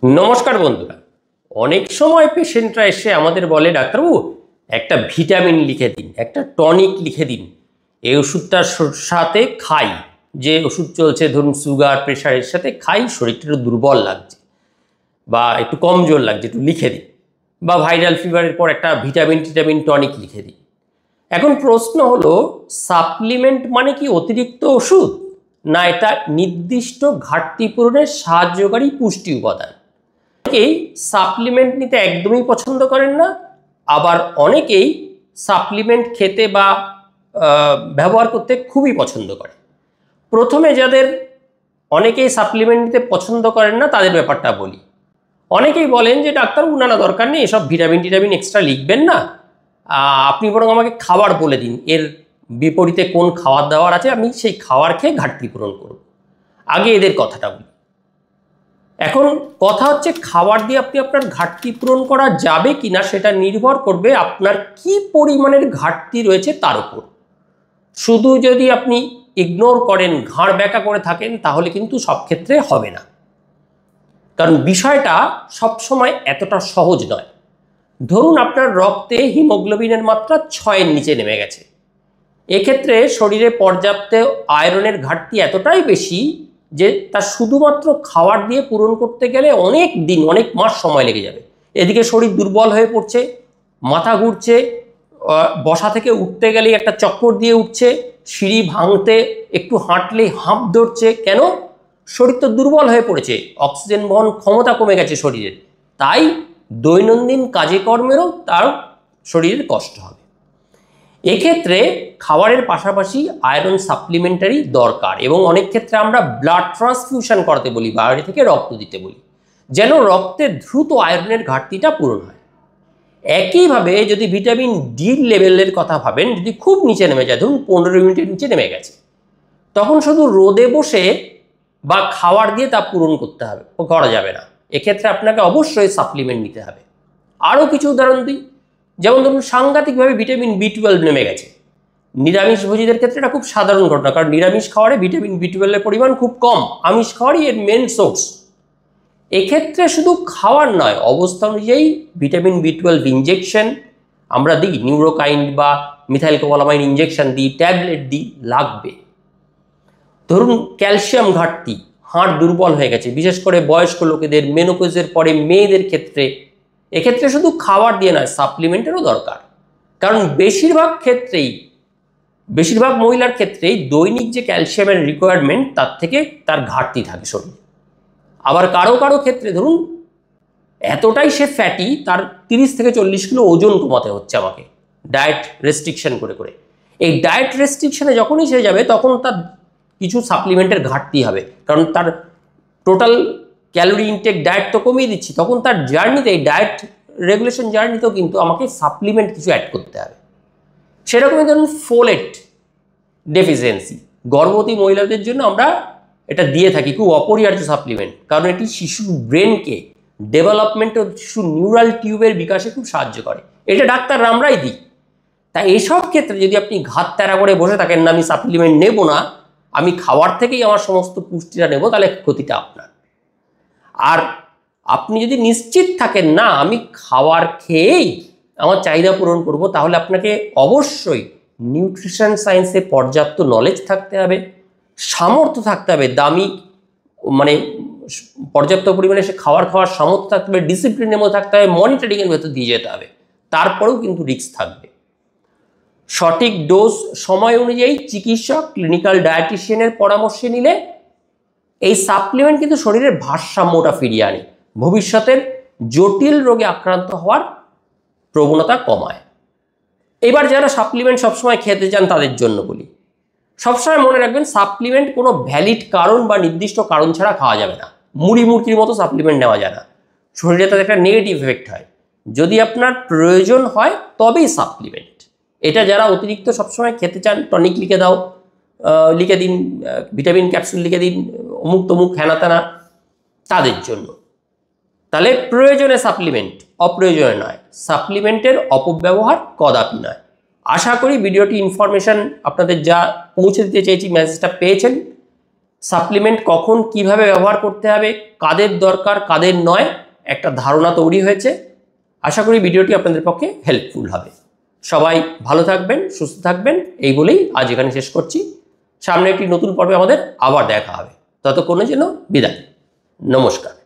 নমস্কার বন্ধুরা। অনেক সময় পেশেন্টরা এসে আমাদের বলে, ডাক্তারবাবু একটা ভিটামিন লিখে দিন, একটা টনিক লিখে দিন, এই ওষুধটার সাথে খাই, যে ওষুধ চলছে ধরুন সুগার প্রেশারের সাথে খাই, শরীরটা একটু দুর্বল লাগছে বা একটু কমজোর লাগছে, একটু লিখে দিন, বা ভাইরাল ফিভারের পর একটা ভিটামিন টনিক লিখে দিন। এখন প্রশ্ন হলো, সাপ্লিমেন্ট মানে কি অতিরিক্ত ওষুধ, না এটা নির্দিষ্ট ঘাটতি পূরণের সাহায্যকারী পুষ্টি উপাদান? অনেকেই সাপ্লিমেন্ট নিতে একদমই পছন্দ করেন না, আবার অনেকেই সাপ্লিমেন্ট খেতে বা ব্যবহার করতে খুবই পছন্দ করে। প্রথমে যাদের অনেকেই সাপ্লিমেন্ট নিতে পছন্দ করেন না তাদের ব্যাপারটা বলি। অনেকেই বলেন যে ডাক্তার না দরকার নেই, এসব ভিটামিন এক্সট্রা লিখবেন না, আপনি বরং আমাকে খাবার বলে দিন, এর বিপরীতে কোন খাবার দাবার আছে, আমি সেই খাবার খেয়ে ঘাটতি পূরণ করব। আগে এদের কথাটা বলি। এখন কথা হচ্ছে, খাবার দিয়ে আপনি আপনার ঘাটতি পূরণ করা যাবে কিনা সেটা নির্ভর করবে আপনার কি পরিমাণের ঘাটতি রয়েছে তার উপর। শুধু যদি আপনি ইগনোর করেন, ঘাড় ব্যাকা করে থাকেন, তাহলে কিন্তু সব ক্ষেত্রে হবে না। কারণ বিষয়টা সবসময় এতটা সহজ নয়। ধরুন আপনার রক্তে হিমোগ্লোবিনের মাত্রা 6-এর নিচে নেমে গেছে, এক্ষেত্রে শরীরে পর্যাপ্ত আয়রনের ঘাটতি এতটাই বেশি যে তা শুধুমাত্র খাবার দিয়ে পূরণ করতে গেলে অনেক দিন, অনেক মাস সময় লেগে যাবে। এদিকে শরীর দুর্বল হয়ে পড়ছে, মাথা ঘুরছে, বসা থেকে উঠতে গেলেই একটা চক্কর দিয়ে উঠছে, সিঁড়ি ভাঙতে একটু হাঁটলেই হাঁপ ধরছে। কেন? শরীর তো দুর্বল হয়ে পড়েছে, অক্সিজেন বহন ক্ষমতা কমে গেছে শরীরের, তাই দৈনন্দিন কাজে কর্মেরও তার শরীরের কষ্ট হবে। এক্ষেত্রে খাবারের পাশাপাশি আয়রন সাপ্লিমেন্টারি দরকার, এবং অনেক ক্ষেত্রে আমরা ব্লাড ট্রান্সফিউশন করতে বলি, বাইরে থেকে রক্ত দিতে বলি, যেন রক্তে দ্রুত আয়রনের ঘাটতিটা পূরণ হয়। একইভাবে যদি ভিটামিন ডি লেভেলের কথা ভাবেন, যদি খুব নিচে নেমে যায়, ধরুন 15 ইউনিটের নিচে নেমে গেছে, তখন শুধু রোদে বসে বা খাবার দিয়ে তা পূরণ করতে হবে, করা যাবে না। এক্ষেত্রে আপনাকে অবশ্যই সাপ্লিমেন্ট নিতে হবে। আরও কিছু উদাহরণ দিই, যেমন ধরুন সাংঘাতিকভাবে ভিটামিন বি12 নেমে গেছে। নিরামিষভোজীদের ক্ষেত্রে এটা খুব সাধারণ ঘটনা, কারণ নিরামিষ খাবারে ভিটামিন বি12 এর পরিমাণ খুব কম, আমিষ খাওয়ারই এর মেন সোর্স। এক্ষেত্রে শুধু খাওয়ার নয়, অবস্থা অনুযায়ী ভিটামিন বি12 ইঞ্জেকশন আমরা দিই, নিউরোকাইন বা মিথাইলকোবালামাইন ইঞ্জেকশন দিই, ট্যাবলেট দিই, লাগবে। ধরুন ক্যালসিয়াম ঘাটতি, হাড় দুর্বল হয়ে গেছে, বিশেষ করে বয়স্ক লোকেদের, মেনোপজের পরে মেয়েদের ক্ষেত্রে, এক্ষেত্রে শুধু খাবার দিয়ে নয়, সাপ্লিমেন্টেরও দরকার। কারণ বেশিরভাগ মহিলার ক্ষেত্রেই দৈনিক যে ক্যালসিয়ামের রিকোয়ারমেন্ট তার থেকে তার ঘাটতি থাকে শরীরে। আবার কারো কারো ক্ষেত্রে ধরুন এতটাই সে ফ্যাটি, তার 30 থেকে 40 কিলো ওজন কমাতে হচ্ছে আমাকে ডায়েট রেস্ট্রিকশন করে করে। এই ডায়েট রেস্ট্রিকশনে যখনই সে যাবে তখন তার কিছু সাপ্লিমেন্টের ঘাটতি হবে, কারণ তার টোটাল ক্যালোরি ইনটেক ডায়েট তো কমিয়ে দিচ্ছি, তখন তার জার্নিতে, এই ডায়েট রেগুলেশন জার্নিতেও কিন্তু আমাকে সাপ্লিমেন্ট কিছু অ্যাড করতে হবে। সেরকমই ধরুন ফোলেট ডেফিসিয়েন্সি, গর্ভবতী মহিলাদের জন্য আমরা এটা দিয়ে থাকি, খুব অপরিহার্য সাপ্লিমেন্ট, কারণ এটি শিশুর ব্রেনকে ডেভেলপমেন্ট ও শিশুর নিউরাল টিউবের বিকাশে খুব সাহায্য করে। এটা ডাক্তার আমরাই দিই। তাই এসব ক্ষেত্রে যদি আপনি ঘাত তেরা করে বসে থাকেন, না আমি সাপ্লিমেন্ট নেব না, আমি খাবার থেকেই আমার সমস্ত পুষ্টিটা নেব, তাহলে ক্ষতিটা আপনার। আর আপনি যদি নিশ্চিত থাকেন না আমি খাবার খেয়েই আমার চাহিদা পূরণ করব, তাহলে আপনাকে অবশ্যই নিউট্রিশন সায়েন্সে পর্যাপ্ত নলেজ থাকতে হবে, সামর্থ্য থাকতে হবে, দামি মানে পর্যাপ্ত পরিমাণে সে খাওয়ার সামর্থ্য থাকতে হবে, ডিসিপ্লিনের মধ্যে থাকতে হবে, মনিটরিংয়ের ভেতর দিয়ে যেতে হবে। তারপরেও কিন্তু রিস্ক থাকবে। সঠিক ডোজ সময় অনুযায়ী চিকিৎসক, ক্লিনিক্যাল ডায়েটিশিয়ানের পরামর্শে নিলে এই সাপ্লিমেন্ট কিন্তু শরীরের ভারসাম্যটা ফিরিয়ে আনে, ভবিষ্যতের জটিল রোগে আক্রান্ত হওয়ার প্রবণতা কমায়। এবার যারা সাপ্লিমেন্ট সবসময় খেতে চান তাদের জন্য বলি, সবসময় মনে রাখবেন সাপ্লিমেন্ট কোনো ভ্যালিড কারণ বা নির্দিষ্ট কারণ ছাড়া খাওয়া যাবে না। মুড়ি মুরগির মতো সাপ্লিমেন্ট নেওয়া যায় না, শরীরে তাদের একটা নেগেটিভ এফেক্ট হয়। যদি আপনার প্রয়োজন হয় তবেই সাপ্লিমেন্ট। এটা যারা অতিরিক্ত সবসময় খেতে চান, টনিক লিখে দাও, লিখে দিন, ভিটামিন ক্যাপসুল লিখে দিন, অমুক তমুক হেনা তেনা, তাদের জন্য। তাহলে প্রয়োজনে সাপ্লিমেন্ট, অপ্রয়োজনে নয়। সাপ্লিমেন্টের অপব্যবহার কদাপি নয়। আশা করি ভিডিওটি ইনফরমেশন আপনাদের যা পৌঁছে দিতে চেয়েছি মেসেজটা পেয়েছেন। সাপ্লিমেন্ট কখন কিভাবে ব্যবহার করতে হবে, কাদের দরকার কাদের নয়, একটা ধারণা তৈরি হয়েছে। আশা করি ভিডিওটি আপনাদের পক্ষে হেল্পফুল হবে। সবাই ভালো থাকবেন, সুস্থ থাকবেন, এই বলেই আজ এখানে শেষ করছি। সামনে একটি নতুন পর্বে আমাদের আবার দেখা হবে। ততক্ষণের জন্য বিদায়। নমস্কার।